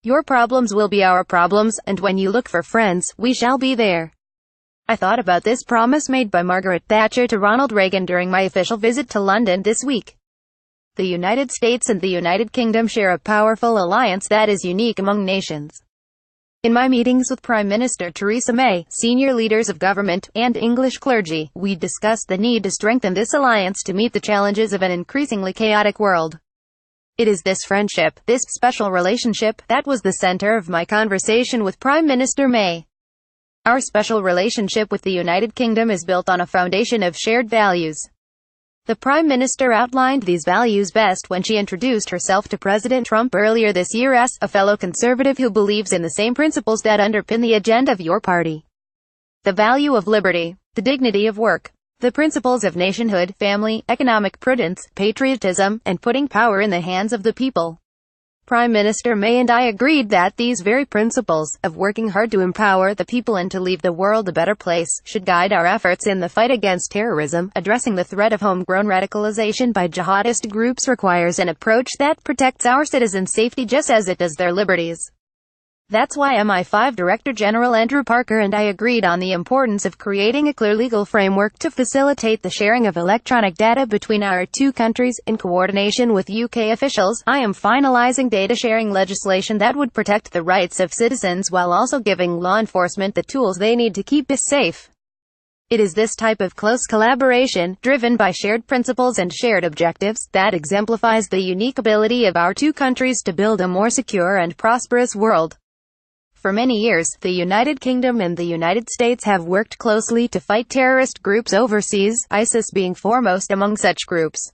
Your problems will be our problems, and when you look for friends, we shall be there. I thought about this promise made by Margaret Thatcher to Ronald Reagan during my official visit to London this week. The United States and the United Kingdom share a powerful alliance that is unique among nations. In my meetings with Prime Minister Theresa May, senior leaders of government, and English clergy, we discussed the need to strengthen this alliance to meet the challenges of an increasingly chaotic world. It is this friendship, this special relationship, that was the center of my conversation with Prime Minister May. Our special relationship with the United Kingdom is built on a foundation of shared values. The Prime Minister outlined these values best when she introduced herself to President Trump earlier this year as a fellow conservative who believes in the same principles that underpin the agenda of your party. The value of liberty, the dignity of work, the principles of nationhood, family, economic prudence, patriotism, and putting power in the hands of the people. Prime Minister May and I agreed that these very principles, of working hard to empower the people and to leave the world a better place, should guide our efforts in the fight against terrorism. Addressing the threat of homegrown radicalization by jihadist groups requires an approach that protects our citizens' safety just as it does their liberties. That's why MI5 Director General Andrew Parker and I agreed on the importance of creating a clear legal framework to facilitate the sharing of electronic data between our two countries. In coordination with UK officials, I am finalizing data sharing legislation that would protect the rights of citizens while also giving law enforcement the tools they need to keep us safe. It is this type of close collaboration, driven by shared principles and shared objectives, that exemplifies the unique ability of our two countries to build a more secure and prosperous world. For many years, the United Kingdom and the United States have worked closely to fight terrorist groups overseas, ISIS being foremost among such groups.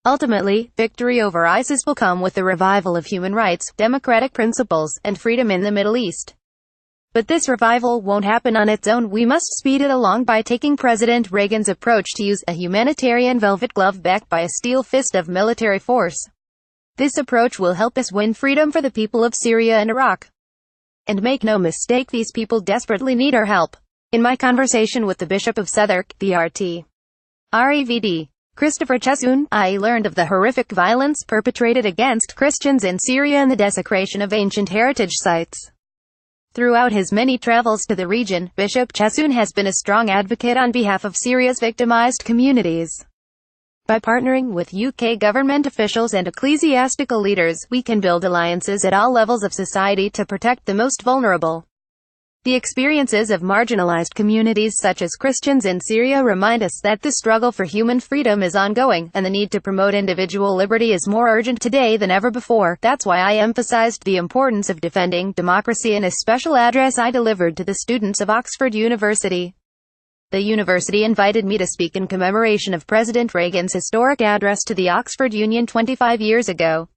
Ultimately, victory over ISIS will come with the revival of human rights, democratic principles, and freedom in the Middle East. But this revival won't happen on its own. We must speed it along by taking President Reagan's approach to use a humanitarian velvet glove backed by a steel fist of military force. This approach will help us win freedom for the people of Syria and Iraq. And make no mistake, these people desperately need our help. In my conversation with the Bishop of Southwark, the Rev. Christopher Chesson, I learned of the horrific violence perpetrated against Christians in Syria and the desecration of ancient heritage sites. Throughout his many travels to the region, Bishop Chesson has been a strong advocate on behalf of Syria's victimized communities. By partnering with UK government officials and ecclesiastical leaders, we can build alliances at all levels of society to protect the most vulnerable. The experiences of marginalized communities such as Christians in Syria remind us that the struggle for human freedom is ongoing, and the need to promote individual liberty is more urgent today than ever before. That's why I emphasized the importance of defending democracy in a special address I delivered to the students of Oxford University. The university invited me to speak in commemoration of President Reagan's historic address to the Oxford Union 25 years ago.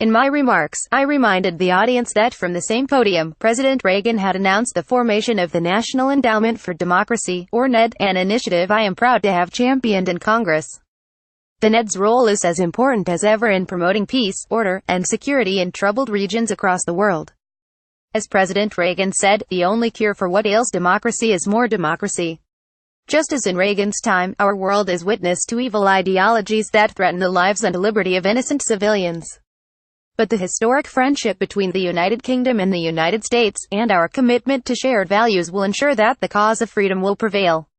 In my remarks, I reminded the audience that from the same podium, President Reagan had announced the formation of the National Endowment for Democracy, or NED, an initiative I am proud to have championed in Congress. The NED's role is as important as ever in promoting peace, order, and security in troubled regions across the world. As President Reagan said, the only cure for what ails democracy is more democracy. Just as in Reagan's time, our world is witness to evil ideologies that threaten the lives and liberty of innocent civilians. But the historic friendship between the United Kingdom and the United States, and our commitment to shared values will ensure that the cause of freedom will prevail.